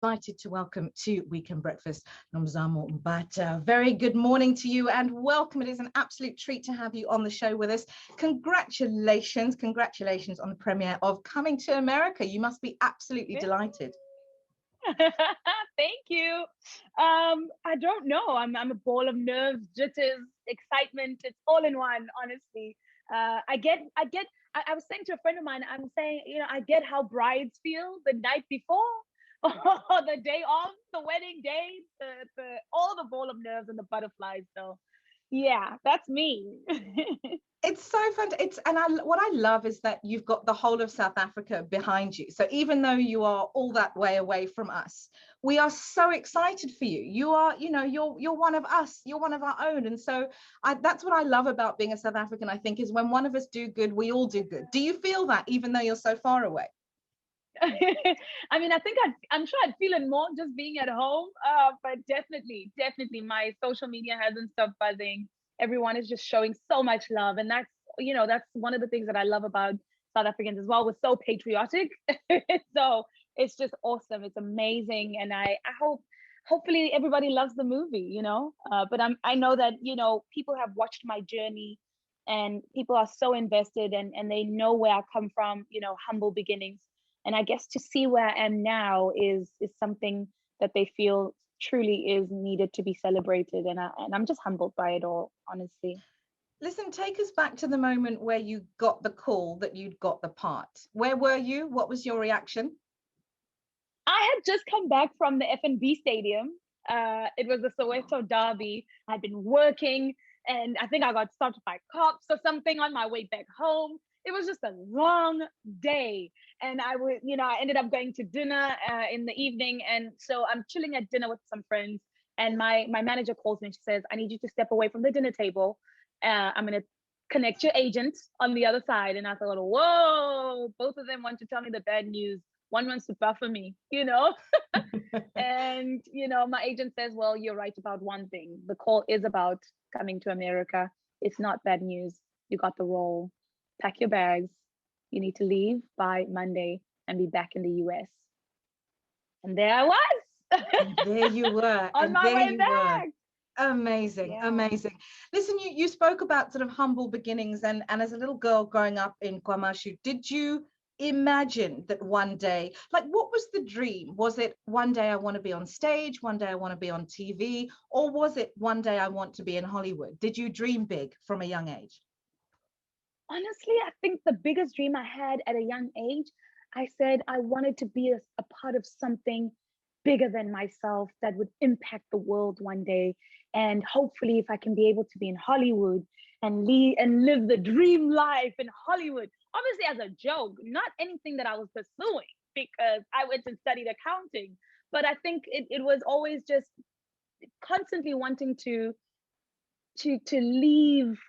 Delighted to welcome to Weekend Breakfast, Nomzamo Mbatha. Very good morning to you and welcome. It is an absolute treat to have you on the show with us. Congratulations on the premiere of Coming to America. You must be absolutely delighted. Thank you. I don't know. I'm a ball of nerves, jitters, excitement. It's all in one, honestly. I was saying to a friend of mine, I'm saying, I get how brides feel the night before or the day of the wedding day, all the ball of nerves and the butterflies. So yeah, that's me. It's so fun. What I love is that you've got the whole of South Africa behind you. So even though you are all that way away from us, we are so excited for you. You are, you're one of us. You're one of our own. And so that's what I love about being a South African, I think, is when one of us do good, we all do good. Do you feel that even though you're so far away? I mean, I think I'm sure I'd feel it more just being at home. But definitely, my social media hasn't stopped buzzing. Everyone is just showing so much love, and that's one of the things that I love about South Africans as well. We're so patriotic, so it's just awesome. It's amazing, and I hopefully everybody loves the movie. But I know that people have watched my journey, and people are so invested, and they know where I come from. Humble beginnings. And I guess to see where I am now is something that they feel truly is needed to be celebrated. And I'm just humbled by it all, honestly. Listen, take us back to the moment where you got the call that you'd got the part. Where were you? What was your reaction? I had just come back from the F&B Stadium. It was the Soweto Derby. I'd been working, and I think I got stopped by cops or something on my way back home. It was just a long day, and I ended up going to dinner in the evening, and so I'm chilling at dinner with some friends, and my manager calls me and she says, I need you to step away from the dinner table. I'm going to connect your agent on the other side. And I thought, whoa, both of them want to tell me the bad news. One wants to buffer me, and my agent says, well, you're right about one thing. The call is about Coming to America. It's not bad news. You got the role. Pack your bags. You need to leave by Monday and be back in the US. And there I was. And there you were. On my way back. Amazing, Yeah. Amazing. Listen, you spoke about sort of humble beginnings, and as a little girl growing up in KwaMashu, did you imagine that one day, like, what was the dream? Was it one day I want to be on stage, one day I want to be on TV, or was it one day I want to be in Hollywood? Did you dream big from a young age? Honestly, I think the biggest dream I had at a young age, I said I wanted to be a part of something bigger than myself that would impact the world one day. And hopefully, if I can be able to be in Hollywood and live the dream life in Hollywood, obviously as a joke, not anything that I was pursuing, because I went and studied accounting. But I think it was always just constantly wanting to leave,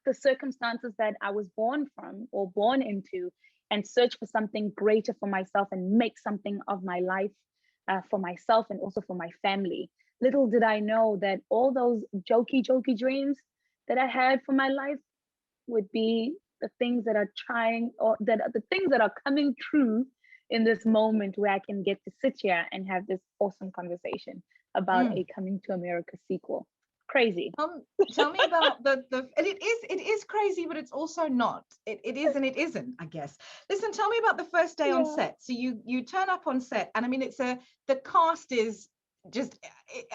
the circumstances that I was born from or born into, and search for something greater for myself and make something of my life for myself and also for my family. Little did I know that all those jokey dreams that I had for my life would be the things that are trying, or that are the things that are coming true in this moment, where I can get to sit here and have this awesome conversation about a Coming to America sequel. Crazy. Tell me about the and it is crazy, but it's also not. It is and it isn't, I guess. Listen, tell me about the first day on set. So you turn up on set, and I mean, the cast is just,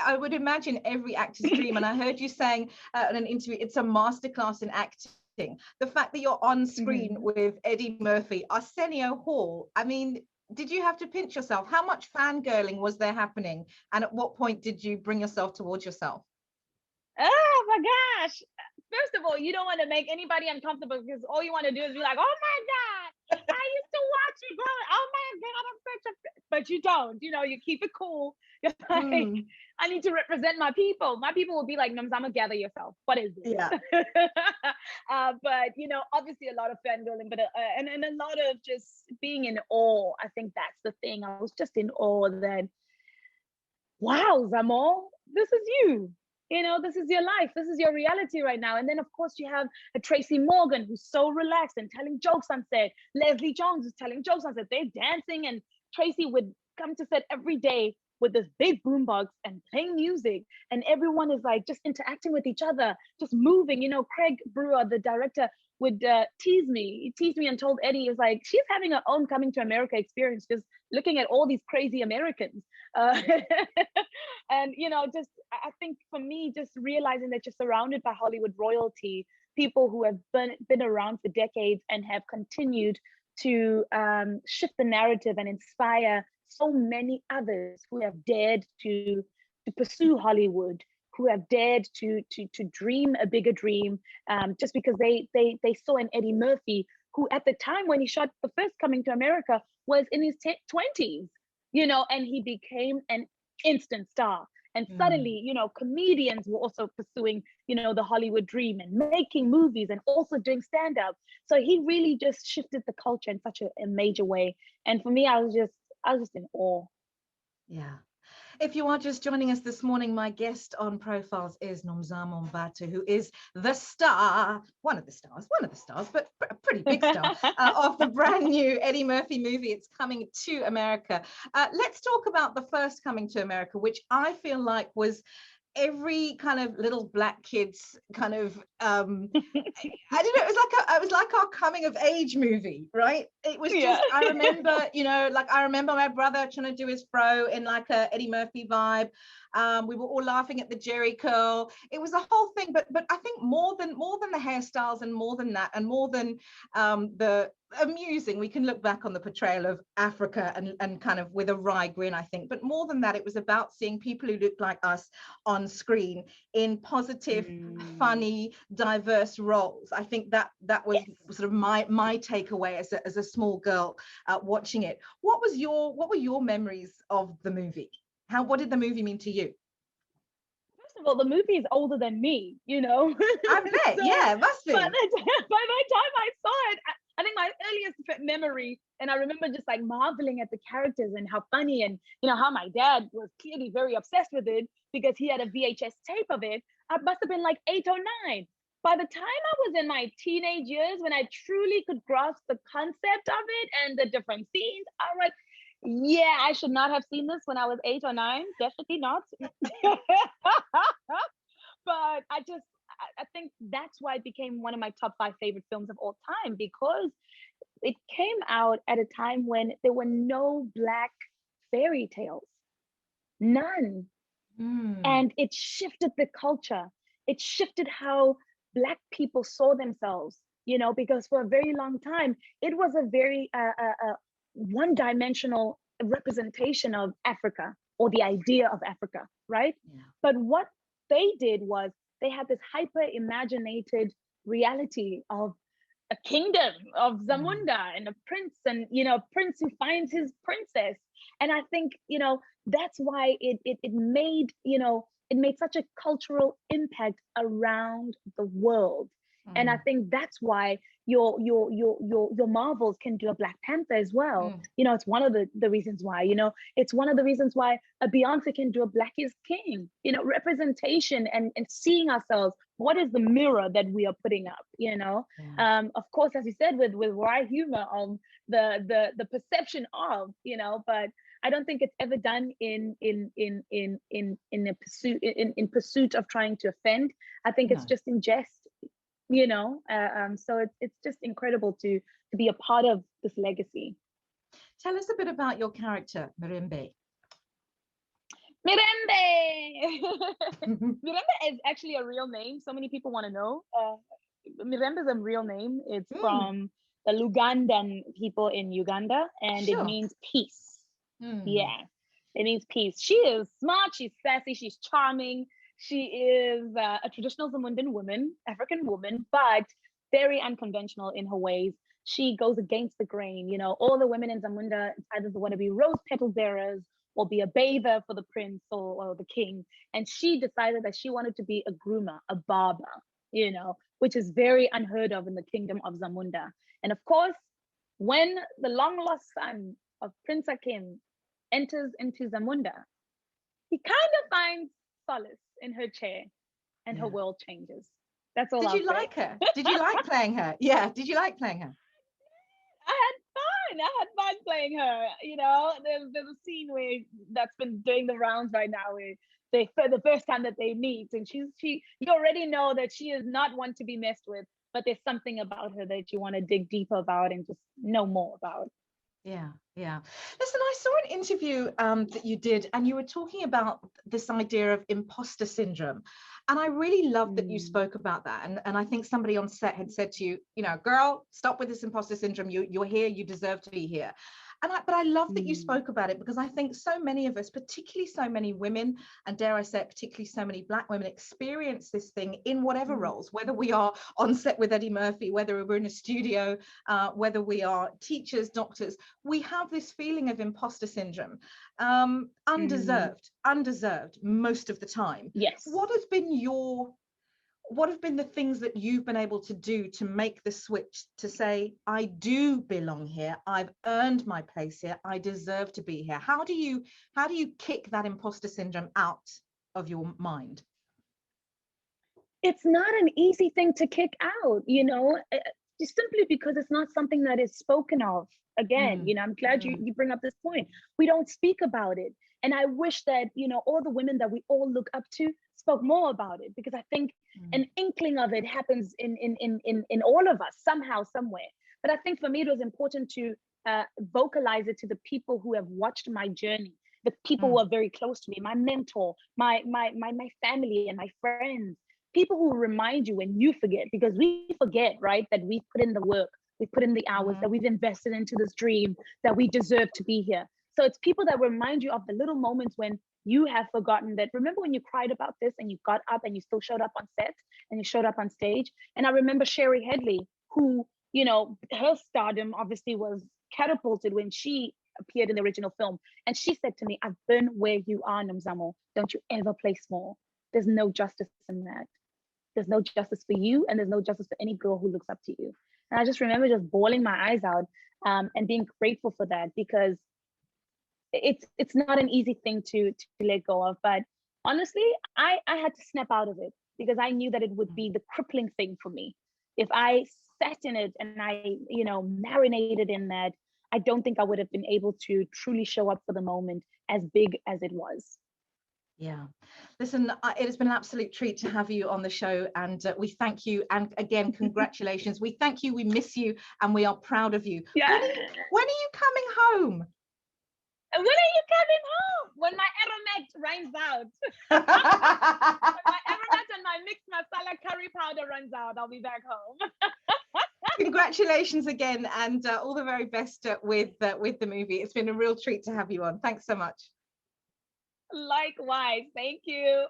I would imagine, every actor's dream. And I heard you saying in an interview, it's a masterclass in acting. The fact that you're on screen with Eddie Murphy, Arsenio Hall, I mean, did you have to pinch yourself? How much fangirling was there happening? And at what point did you bring yourself towards yourself? Oh my gosh. First of all, you don't want to make anybody uncomfortable, because all you want to do is be like, oh my God, I used to watch it growing. Oh my God, I'm such a, but you don't, you keep it cool. You're like, I need to represent my people. My people will be like, Nomzamo, gather yourself. What is this? Yeah. But, obviously a lot of fangirling, but, and a lot of just being in awe. I think that's the thing. I was just in awe that, wow, Zamo, this is you. This is your life. This is your reality right now. And then, of course, you have a Tracy Morgan, who's so relaxed and telling jokes on set. Leslie Jones is telling jokes on set. They're dancing, and Tracy would come to set every day with this big boombox and playing music, and everyone is like just interacting with each other, just moving. Craig Brewer, the director, would tease me. He teased me and told Eddie, is like, she's having her own coming to America experience, just looking at all these crazy Americans. And just I think for me, just realizing that you're surrounded by Hollywood royalty, people who have been around for decades and have continued to shift the narrative and inspire so many others who have dared to pursue Hollywood, who have dared to dream a bigger dream, just because they saw an Eddie Murphy who at the time when he shot the first Coming to America was in his 20s, and he became an instant star. And suddenly, comedians were also pursuing, the Hollywood dream and making movies and also doing stand-up. So he really just shifted the culture in such a major way. And for me, I was just in awe. Yeah. If you are just joining us this morning, my guest on Profiles is Nomzamo Mbatha, who is the star, one of the stars, but a pretty big star of the brand new Eddie Murphy movie. It's coming to America. Let's talk about the first Coming to America, which I feel like was every kind of little black kid's kind of I don't know, it was like our coming of age movie, right? It was just I remember I remember my brother trying to do his fro in like a Eddie Murphy vibe. We were all laughing at the Jerry curl. It was a whole thing, but I think more than the hairstyles and more than that and more than the amusing, we can look back on the portrayal of Africa and kind of with a wry grin, I think, but more than that, it was about seeing people who looked like us on screen in positive, funny, diverse roles. I think that was sort of my takeaway as a small girl watching it. What were your memories of the movie? What did the movie mean to you? First of all, the movie is older than me, I bet, so, yeah, it must be. By the time I saw it, I think my earliest memory, and I remember just like marveling at the characters and how funny, and how my dad was clearly very obsessed with it because he had a VHS tape of it. I must have been like 8 or 9. By the time I was in my teenage years, when I truly could grasp the concept of it and the different scenes, I was like, yeah, I should not have seen this when I was 8 or 9. Definitely not. But I think that's why it became one of my top 5 favorite films of all time, because it came out at a time when there were no Black fairy tales, none. And it shifted the culture. It shifted how Black people saw themselves, because for a very long time, it was a very one-dimensional representation of Africa or the idea of Africa, right? Yeah. But what they did was they had this hyper-imaginated reality of a kingdom of Zamunda and a prince, and a prince who finds his princess. And I think that's why it made it made such a cultural impact around the world. And I think that's why your Marvels can do a Black Panther as well. It's one of the reasons why. It's one of the reasons why a Beyonce can do a Black is King. Representation and seeing ourselves. What is the mirror that we are putting up? Of course, as you said, with wry humor on the perception of, but I don't think it's ever done in pursuit of trying to offend. I think it's just in jest. So it's just incredible to be a part of this legacy. Tell us a bit about your character, Mirembe. Mirembe is actually a real name. So many people want to know. Mirembe is a real name. It's from the Lugandan people in Uganda, and it means peace. Yeah, it means peace. She is smart, she's sassy, she's charming. She is a traditional Zamundan woman, African woman, but very unconventional in her ways. She goes against the grain. All the women in Zamunda either want to be rose petal bearers or be a bather for the prince or the king. And she decided that she wanted to be a groomer, a barber, which is very unheard of in the kingdom of Zamunda. And of course, when the long lost son of Prince Akim enters into Zamunda, he kind of finds solace in her chair, and her world changes. That's all. Did you like her? Did you like playing her? Yeah. Did you like playing her? I had fun. I had fun playing her. You know, there's a scene where that's been doing the rounds right now, where they, for the first time that they meet, and you already know that she is not one to be messed with, but there's something about her that you want to dig deeper about and just know more about. Yeah, yeah. Listen, I saw an interview that you did, and you were talking about this idea of imposter syndrome. And I really loved that you spoke about that. And I think somebody on set had said to you, you know, girl, stop with this imposter syndrome. You're here, you deserve to be here. But I love that you spoke about it, because I think so many of us, particularly so many women, and dare I say it, particularly so many Black women, experience this thing in whatever roles, whether we are on set with Eddie Murphy, whether we're in a studio, whether we are teachers, doctors. We have this feeling of imposter syndrome, undeserved most of the time. Yes. What have been the things that you've been able to do to make the switch to say, I do belong here, I've earned my place here, I deserve to be here? How do you kick that imposter syndrome out of your mind? It's not an easy thing to kick out, you know, just simply because it's not something that is spoken of. Again, you know, I'm glad you bring up this point. We don't speak about it. And I wish that, you know, all the women that we all look up to spoke more about it, because I think an inkling of it happens in all of us somehow, somewhere. But I think for me, it was important to vocalize it to the people who have watched my journey, the people who are very close to me, my mentor, my family and my friends, people who remind you when you forget, because we forget, right? That we put in the work, we put in the hours, that we've invested into this dream, that we deserve to be here. So it's people that remind you of the little moments when you have forgotten that. Remember when you cried about this and you got up and you still showed up on set and you showed up on stage? And I remember Sherry Headley, who, you know, her stardom obviously was catapulted when she appeared in the original film. And she said to me, I've been where you are, Nomzamo. Don't you ever play small. There's no justice in that. There's no justice for you, and there's no justice for any girl who looks up to you. And I just remember just bawling my eyes out, and being grateful for that, because it's not an easy thing to let go of. But honestly, I had to snap out of it, because I knew that it would be the crippling thing for me. If I sat in it and I, you know, marinated in that, I don't think I would have been able to truly show up for the moment as big as it was. Yeah, listen, it has been an absolute treat to have you on the show, and we thank you. And again, congratulations. We thank you, we miss you, and we are proud of you. Yeah. When are you coming home? When are you coming home? When my aromat runs out. When my aromat and my mixed masala curry powder runs out, I'll be back home. Congratulations again, and all the very best with the movie. It's been a real treat to have you on. Thanks so much. Likewise. Thank you.